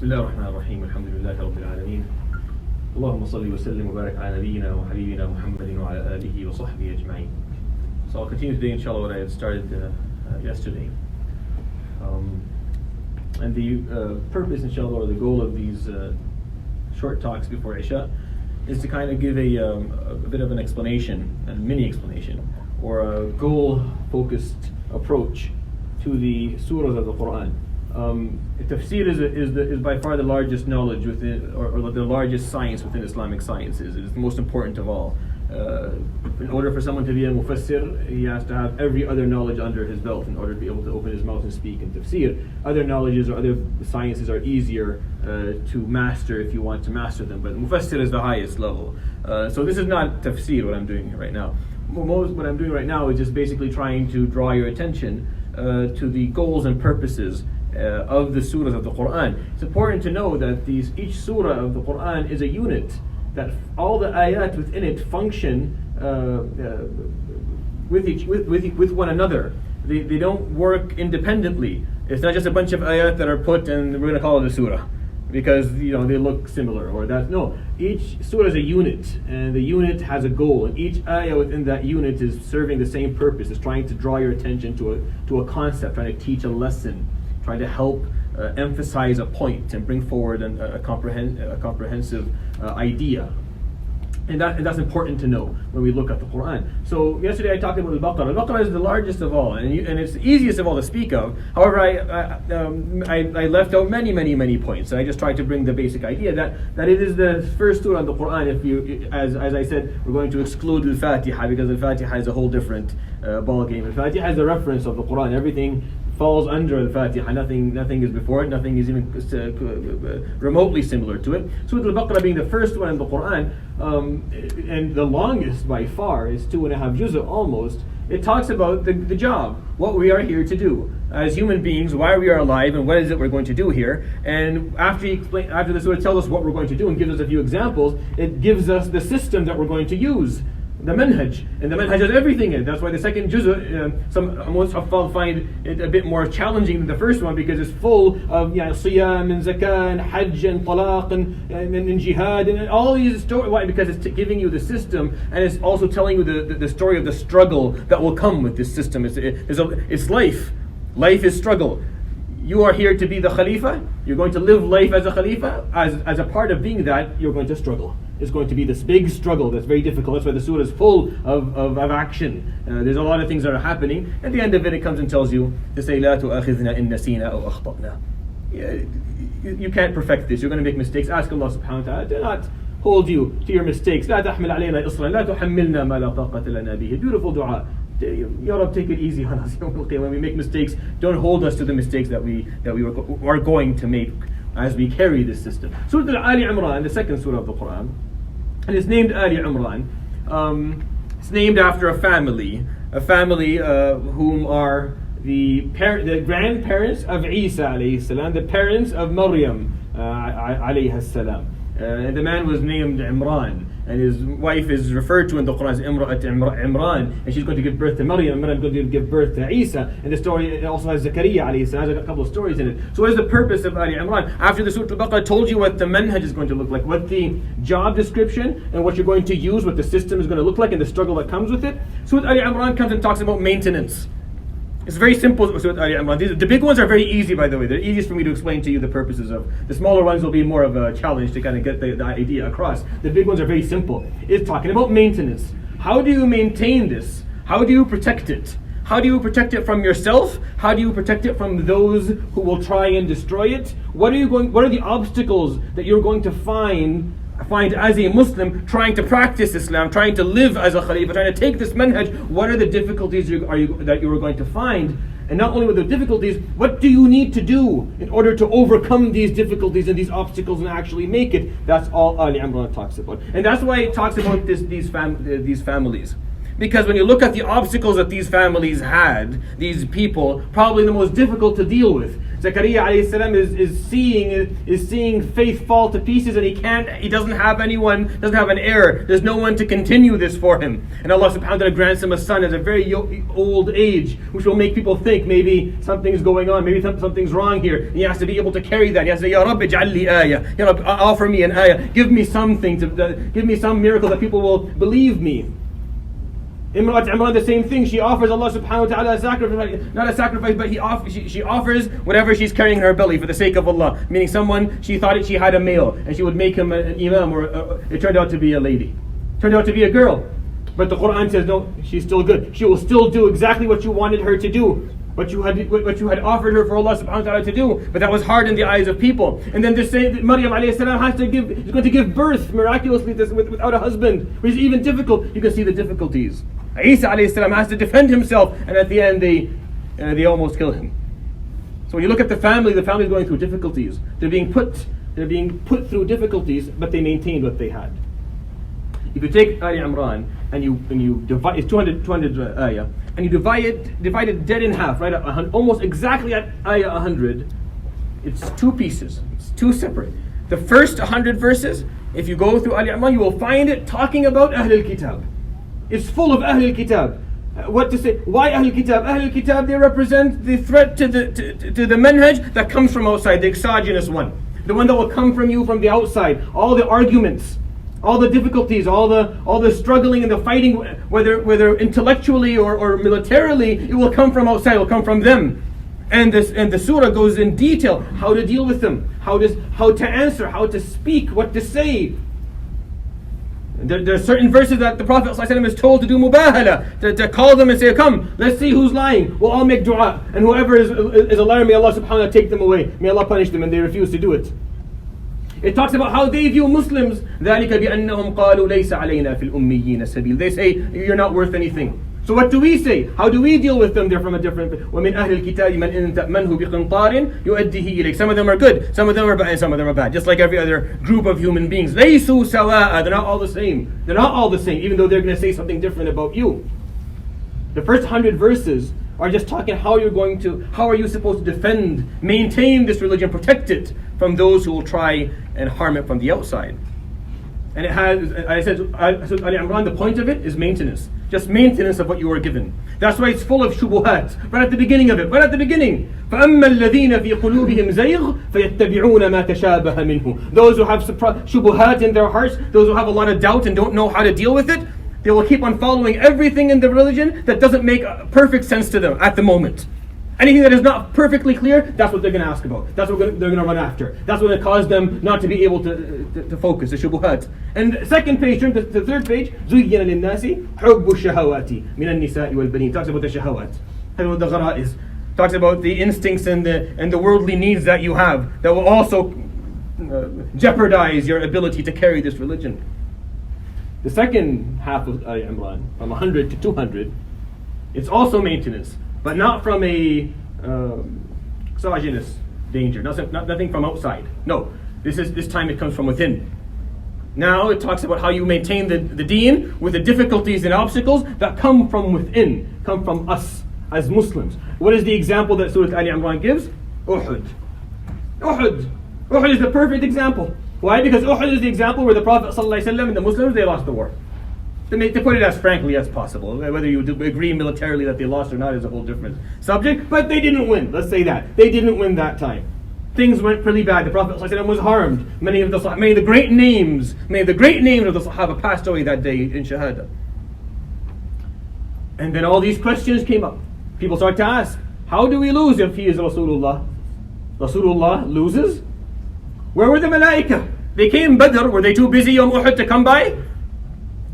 بسم الله الرحمن الرحيم الحمد لله رب العالمين اللهم صل وسلم وبارك على نبينا وحبيبنا محمد وعلى آله وصحبه أجمعين. So I'll continue today, inshallah, what I had started yesterday. And the purpose, inshallah, or the goal of these short talks before Isha is to kind of give a bit of an explanation, a mini explanation, or a goal-focused approach to the surahs of the Quran. Tafseer is by far the largest knowledge within, or the largest science within Islamic sciences. It is the most important of all. In order for someone to be a mufassir, he has to have every other knowledge under his belt in order to be able to open his mouth and speak in tafsir. Other knowledges or other sciences are easier to master if you want to master them, but mufassir is the highest level. So this is not tafsir, what I'm doing right now. What I'm doing right now is just basically trying to draw your attention to the goals and purposes of the surahs of the Quran. It's important to know that each surah of the Quran is a unit, that all the ayat within it function with one another. They don't work independently. It's not just a bunch of ayat that are put and we're going to call it a surah because they look similar or that. No, each surah is a unit, and the unit has a goal, and each ayah within that unit is serving the same purpose. It's trying to draw your attention to a concept, trying to teach a lesson, trying to help emphasize a point and bring forward a comprehensive idea. And that's important to know when we look at the Quran. So yesterday I talked about Al-Baqarah. Al-Baqarah is the largest of all, and it's the easiest of all to speak of. However, I left out many points. I just tried to bring the basic idea that it is the first surah in the Quran. If you, as I said, we're going to exclude Al-Fatiha because Al-Fatiha is a whole different ball game. Al-Fatiha is the reference of the Quran. Everything falls under Al-Fatiha. Nothing is before it. Nothing is even remotely similar to it. Surah Al-Baqarah being the first one in the Quran, and the longest by far, is 2.5 juz' almost. It talks about the job, what we are here to do as human beings, why we are alive, and what is it we're going to do here. And after the surah tells us what we're going to do and gives us a few examples, it gives us the system that we're going to use, the manhaj, and the manhaj has everything in it. That's why the second juz', some Muhaffaz find it a bit more challenging than the first one because it's full of siyam and zakah and hajj and talaq and jihad and all these stories. Why? Because it's giving you the system, and it's also telling you the story of the struggle that will come with this system. It's life. Life is struggle. You are here to be the Khalifa. You're going to live life as a Khalifa. As a part of being that, you're going to struggle. It's going to be this big struggle that's very difficult. That's why the surah is full of action. There's a lot of things that are happening. At the end of it, it comes and tells you to say, لا تؤاخذنا إن نسينا أو أخطأنا. You can't perfect this. You're going to make mistakes. Ask Allah subhanahu wa ta'ala to not hold you to your mistakes. لا تحمل علينا إصرا لا تحملنا ما لا طاقة لنا به. Beautiful dua. Ya Rab, take it easy on us. When we make mistakes, don't hold us to the mistakes that we are going to make as we carry this system. Surah Al Imran, the second surah of the Quran, and it's named Ali Imran. It's named after a family whom are the grandparents of Isa alayhi salam, the parents of Maryam alayha salam. And the man was named Imran, and his wife is referred to in the Quran as Imran, and she's going to give birth to Maryam. Maryam is going to give birth to Isa, and the story it also has Zakaria alayhi salam. There's a couple of stories in it. So what is the purpose of Ali Imran? After the Surah Al-Baqarah told you what the manhaj is going to look like, what the job description and what you're going to use, what the system is going to look like, and the struggle that comes with it, Surah Ali Imran comes and talks about maintenance. It's very simple, Surah Ali Imran. The big ones are very easy, by the way. They're easiest for me to explain to you the purposes of. The smaller ones will be more of a challenge to kind of get the idea across. The big ones are very simple. It's talking about maintenance. How do you maintain this? How do you protect it? How do you protect it from yourself? How do you protect it from those who will try and destroy it? What are the obstacles that you're going to find as a Muslim trying to practice Islam, trying to live as a Khalifa, trying to take this manhaj? What are the difficulties that you are going to find? And not only with the difficulties, what do you need to do in order to overcome these difficulties and these obstacles and actually make it? That's all Ali Imran talks about. And that's why it talks about these families. Because when you look at the obstacles that these families had, these people, probably the most difficult to deal with. Zakaria alayhi salam is seeing faith fall to pieces, and he doesn't have an heir. There's no one to continue this for him. And Allah subhanahu wa ta'ala grants him a son at a very old age, which will make people think maybe something's going on, maybe something's wrong here. And he has to be able to carry that. He has to say, Ya Rabbi, ij'al li ayah. Ya Rabbi, offer me an ayah. Give me something, give me some miracle that people will believe me. Imran, the same thing. She offers Allah subhanahu wa ta'ala a sacrifice, not a sacrifice, but she offers whatever she's carrying in her belly for the sake of Allah. Meaning someone, she thought she had a male, and she would make him an imam, or it turned out to be a lady. Turned out to be a girl. But the Quran says, no, she's still good. She will still do exactly what you wanted her to do. What you had offered her for Allah subhanahu wa ta'ala to do. But that was hard in the eyes of people. And then to say that Maryam alayhi salam is going to give birth miraculously without a husband, which is even difficult. You can see the difficulties. Isa alayhi salam has to defend himself, and at the end they almost kill him. So when you look at the family is going through difficulties. They're being put through difficulties, but they maintained what they had. If you take Ali Imran and you divide, it's 200 ayah, and you divide it dead in half, right? Almost exactly at ayah 100. It's two pieces. It's two separate. The first 100 verses, if you go through Ali Imran, you will find it talking about Ahl al-Kitab. It's full of Ahl al-Kitab. What to say? Why Ahl al-Kitab? Ahl al-Kitab, they represent the threat to the manhaj that comes from outside, the exogenous one. The one that will come from you from the outside. All the arguments, all the difficulties, all the struggling and the fighting, whether intellectually or militarily, it will come from outside, it will come from them. And the surah goes in detail how to deal with them, how to answer, how to speak, what to say. There are certain verses that the Prophet ﷺ is told to do mubahala, to call them and say, come, let's see who's lying. We'll all make dua. And whoever is a liar, may Allah subhanahu wa ta'ala take them away. May Allah punish them, and they refuse to do it. It talks about how they view Muslims. ذَلِكَ بِأَنَّهُمْ قَالُوا لَيْسَ عَلَيْنَا فِي الْأُمِّيِّينَ سَبِيلٌ. They say, you're not worth anything. So what do we say? How do we deal with them? They're from a different... وَمِنْ أَهْلِ الْكِتَابِ مَنْ إِن تَأْمَنْهُ بِقِنْطَارٍ يُؤَدِّهِ إِلَيْكَ. Some of them are good, some of them are bad, and some of them are bad. Just like every other group of human beings. لَيْسُوا سَوَاءً. They're not all the same. They're not all the same, even though they're going to say something different about you. The first 100 verses are just talking how are you supposed to defend, maintain this religion, protect it from those who will try and harm it from the outside. And it has, I said, Ali Imran, the point of it is maintenance. Just maintenance of what you were given. That's why it's full of shubuhat. Right at the beginning of it. Right at the beginning. فَأَمَّا الَّذِينَ فِي قُلُوبِهِمْ زَيْغٌ فَيَتَّبِعُونَ مَا تَشَابَهَ مِنْهُ. Those who have shubuhat in their hearts, those who have a lot of doubt and don't know how to deal with it, they will keep on following everything in the religion that doesn't make perfect sense to them at the moment. Anything that is not perfectly clear, that's what they're going to ask about. That's what they're going to run after. That's what will cause them not to be able to focus, the shubuhat. And the second page, turn to the third page, زُيِّنَ لِلنَّاسِ حُبُّ الشَّهَوَاتِ مِنَ النِّسَاءِ وَالْبَنِينَ. Talks about the shahawat. The ghara'is. Talks about the instincts and the worldly needs that you have that will also jeopardize your ability to carry this religion. The second half of Ali Imran, from 100 to 200, it's also maintenance, but not from a exogenous danger, nothing from outside. No, this time it comes from within. Now it talks about how you maintain the deen with the difficulties and obstacles that come from within, come from us as Muslims. What is the example that Surah Al Imran gives? Uhud. Uhud is the perfect example. Why? Because Uhud is the example where the Prophet ﷺ and the Muslims, they lost the war. They put it as frankly as possible. Whether you agree militarily that they lost or not is a whole different subject, but they didn't win. Let's say that. They didn't win that time. Things went pretty bad. The Prophet ﷺ was harmed. Many of the great names of the Sahaba passed away that day in Shahada. And then all these questions came up. People start to ask, how do we lose if he is Rasulullah? Rasulullah loses? Where were the Malaika? They came Badr. Were they too busy on Uhud to come by?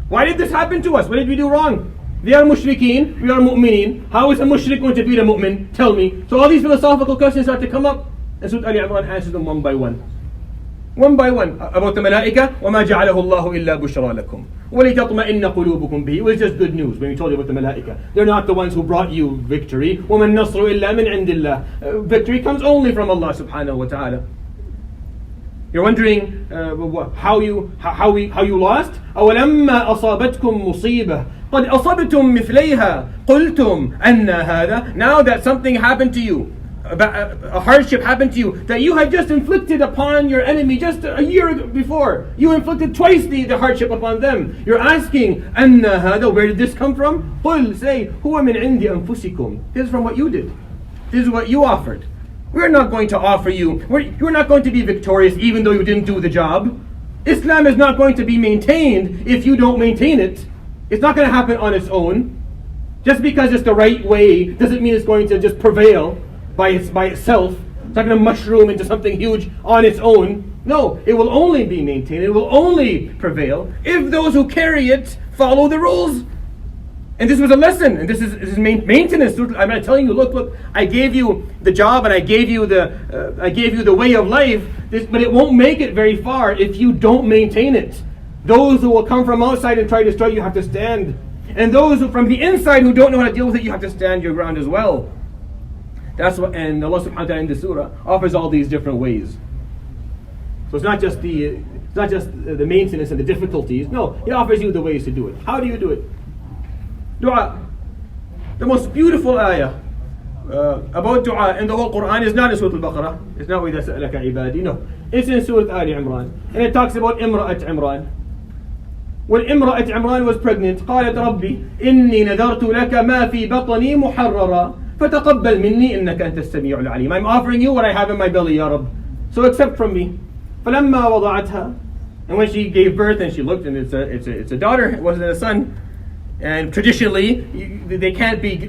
Why did this happen to us? What did we do wrong? They are mushrikeen, we are mu'mineen. How is a mushrik going to beat a mu'min? Tell me. So all these philosophical questions start to come up. And Surah Al Imran answers them one by one. One by one. About the Malaika, وَمَا جَعَلَهُ اللَّهُ إِلَّا بُشْرَى لَكُمْ وَلِتَطْمَئِنَّ قُلُوبُكُم بِهِ. It was just good news when we told you about the Malaika. They're not the ones who brought you victory. وَمَا النَّصْرُ إِلَّا مِنْ عِنْدِ اللَّهِ. Victory comes only from Allah subhanahu wa ta'ala. You're wondering how you lost? أَوَلَمَّا أَصَابَتْكُمْ مُصِيبَةٌ قَدْ أَصَبْتُمْ مِثْلَيْهَا قُلْتُمْ أَنَّ هَذَا. Now that something happened to you, a hardship happened to you that you had just inflicted upon your enemy just a year before. You inflicted twice the hardship upon them. You're asking, Anna hada, where did this come from? Qul, say, Huwa min indi anfusikum. This is from what you did. This is what you offered. We're not going to offer you, you're not going to be victorious even though you didn't do the job. Islam is not going to be maintained if you don't maintain it. It's not going to happen on its own. Just because it's the right way doesn't mean it's going to just prevail by itself. It's not going to mushroom into something huge on its own. No, it will only be maintained, it will only prevail if those who carry it follow the rules. And this was a lesson, and this is maintenance. I'm not telling you, look, I gave you the job and I gave you the way of life, but it won't make it very far if you don't maintain it. Those who will come from outside and try to destroy you have to stand. And those who from the inside who don't know how to deal with it, you have to stand your ground as well. That's what, and Allah subhanahu wa ta'ala in the surah offers all these different ways. So it's not just the maintenance and the difficulties. No, He offers you the ways to do it. How do you do it? Dua. The most beautiful ayah about dua in the whole Quran is not in Surah Al-Baqarah. It's not وَإِذَا سَأَلَكَ عِبَادِي. No. It's in Surah Al Imran. And it talks about Imra'at Imran. When Imra'at Imran was pregnant, قالت ربي إني نذرت لك ما في بطني محررا فتقبل مني إنك أنت السميع العليم. I'm offering you what I have in my belly, Ya Rabb. So accept from me. فلما وضعتها. And when she gave birth and she looked and it's a daughter, it wasn't a son. And traditionally, they can't be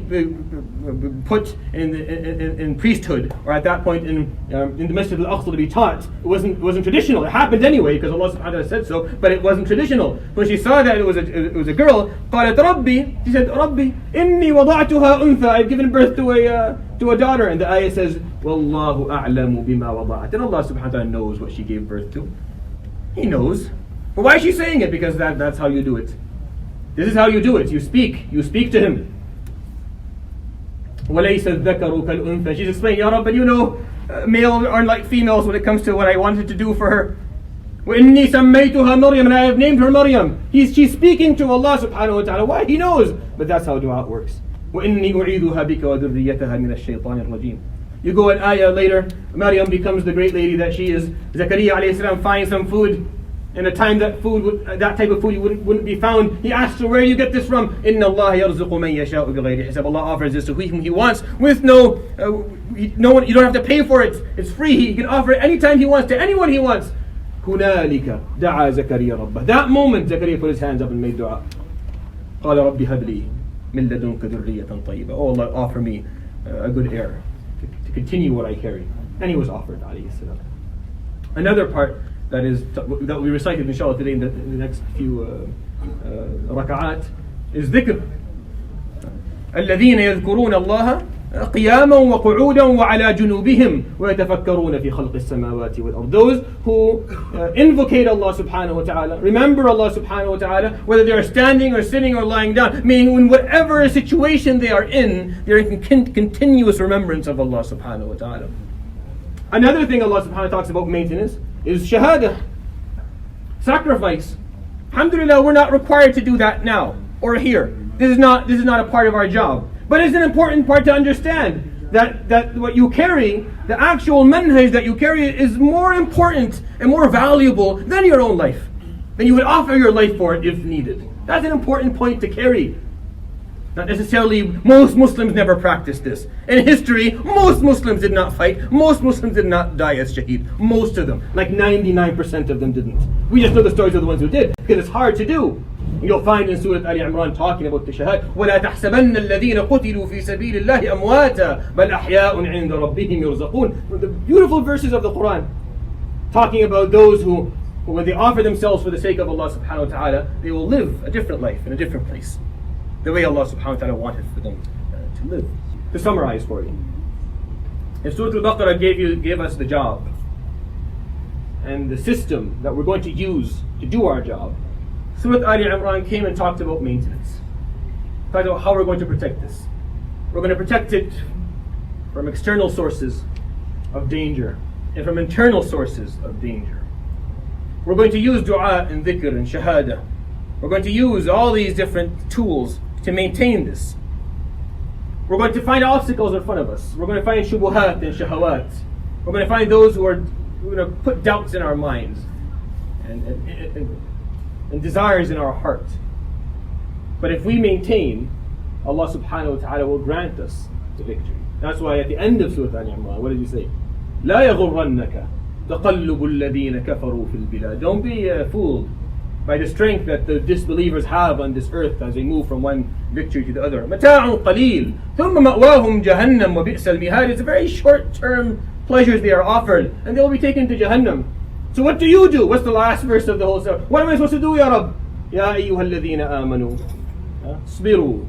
put in priesthood, or at that point in the Masjid al-Aqsa to be taught. It wasn't traditional. It happened anyway because Allah subhanahu wa ta'ala said so, but it wasn't traditional. When she saw that it was a girl, قالت ربي, she said, ربي إني وضعتها أنثى. I've given birth to a daughter, and the ayah says, والله أعلم بما وضعت. And Allah subhanahu wa ta'ala knows what she gave birth to. He knows. But why is she saying it? Because that's how you do it. This is how you do it. You speak to Him. وَلَيْسَ الذَّكَرُ كَالْأُنثَى. She's explaining, Ya Rabb, but you know, males aren't like females when it comes to what I wanted to do for her. وَإِنِّي سَمَّيْتُهَا مَرْيَمَ. And I have named her Maryam. She's speaking to Allah subhanahu wa ta'ala. Why? He knows. But that's how dua works. وَإِنِّي أُعِيذُهَا بِكَ وَذُرِّيَّتَهَا مِنَ الشَّيْطَانِ الرَّجِيمِ. You go an ayah later, Maryam becomes the great lady that she is. Zakaria alayhi salam finds some food. In a time that type of food wouldn't be found, he asks her, where do you get this from? Inna Allah yarzuqu man yasha'u bighayri hisab. Allah offers this to whom He wants with no one. You don't have to pay for it. It's free. He can offer it anytime He wants to anyone He wants. هنالك دعا زكريا ربه. That moment, Zakaria put his hands up and made dua. قال رب هب لي من لدنك ذرية طيبة. Oh Allah, offer me a good heir to continue what I carry. And he was offered, alayhi salam. Another part that we recited inshallah today in the next few raka'at is dhikr. الذين يذكرون الله قياما وقعودا وعلى جنوبهم ويتفكرون في خلق السماوات والأرض. Those who invocate Allah subhanahu wa ta'ala, remember Allah subhanahu wa ta'ala, whether they are standing or sitting or lying down, meaning in whatever situation they are in, they're in continuous remembrance of Allah subhanahu wa ta'ala. Another thing Allah subhanahu wa ta'ala talks about maintenance is shahada, sacrifice. Alhamdulillah, we're not required to do that now or here. This is not a part of our job. But it's an important part to understand that what you carry, the actual manhaj that you carry, is more important and more valuable than your own life. Then you would offer your life for it if needed. That's an important point to carry. Not necessarily, most Muslims never practiced this. In history, most Muslims did not fight. Most Muslims did not die as shaheed. Most of them, like 99% of them didn't. We just know the stories of the ones who did, because it's hard to do. You'll find in Surah Al Imran talking about the shahad. وَلَا تَحْسَبَنَّ الَّذِينَ قُتِلُوا فِي سَبِيلِ اللَّهِ أَمْوَاتًا بَلْ أَحْيَاءٌ عِنْدَ رَبِّهِمْ يُرْزَقُونَ. The beautiful verses of the Quran talking about those who when they offer themselves for the sake of Allah subhanahu wa ta'ala, they will live a different life in a different place, the way Allah subhanahu wa ta'ala wanted for them to live. To summarize for you, if Surah Al-Baqarah gave us the job and the system that we're going to use to do our job, Surah Al Imran came and talked about maintenance. Talked about how we're going to protect this. We're going to protect it from external sources of danger and from internal sources of danger. We're going to use dua and dhikr and shahada. We're going to use all these different tools to maintain this. We're going to find obstacles in front of us. We're going to find shubuhat and shahawat. We're going to find those who are going to put doubts in our minds and desires in our heart. But if we maintain, Allah subhanahu wa ta'ala will grant us the victory. That's why at the end of Surah Al Imran, what did he say? لا يغرنك تقلب الذين كفروا في البلاد. Don't be fooled by the strength that the disbelievers have on this earth as they move from one victory to the other. متاع قليل ثم مأواهم جهنم وبئس المهاد. It's a very short-term pleasures they are offered, and they will be taken to Jahannam. So what do you do? What's the last verse of the whole surah? What am I supposed to do, Ya Rabb? يا أيها الذين آمنوا اصبروا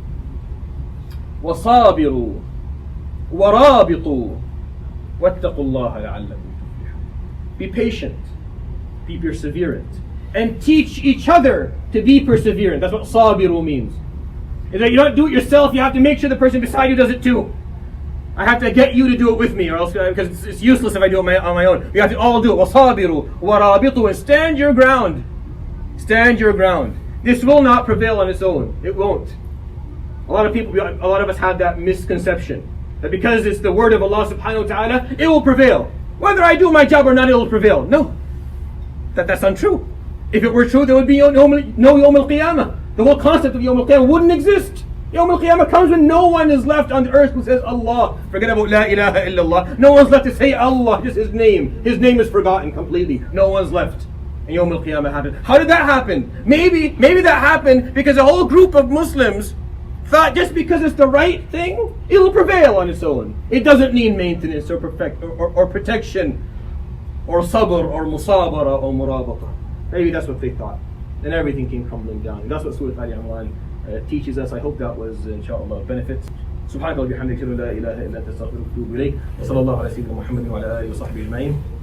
وصابروا ورابطوا واتقوا الله لعلكم تفلحون. Be patient, be perseverant, and teach each other to be perseverant. That's what sabiru means. Is that you don't do it yourself, you have to make sure the person beside you does it too. I have to get you to do it with me, or else, because it's useless if I do it on my own. We have to all do it. وَصَابِرُوا وَرَابِطُوا. And stand your ground. Stand your ground. This will not prevail on its own. It won't. A lot of us have that misconception that because it's the word of Allah subhanahu wa ta'ala, it will prevail. Whether I do my job or not, it will prevail. No. That's untrue. If it were true, there would be no Yawm al-Qiyamah. The whole concept of Yawm al-Qiyamah wouldn't exist. Yawm al-Qiyamah comes when no one is left on the earth who says Allah. Forget about La ilaha illallah. No one's left to say Allah, just His name. His name is forgotten completely. No one's left. And Yawm al-Qiyamah happened. How did that happen? Maybe that happened because a whole group of Muslims thought just because it's the right thing, it'll prevail on its own. It doesn't need maintenance or protection or sabr or musabara or murabata. Maybe that's what they thought. And everything came crumbling down. And that's what Surah Al Imran teaches us. I hope that was inshallah benefits. سبحانك اللهم وبحمدك اشهد ان لا اله الا انت استغفرك واتوب اليك وصلى الله على سيدنا محمد وعلى اله وصحبه اجمعين.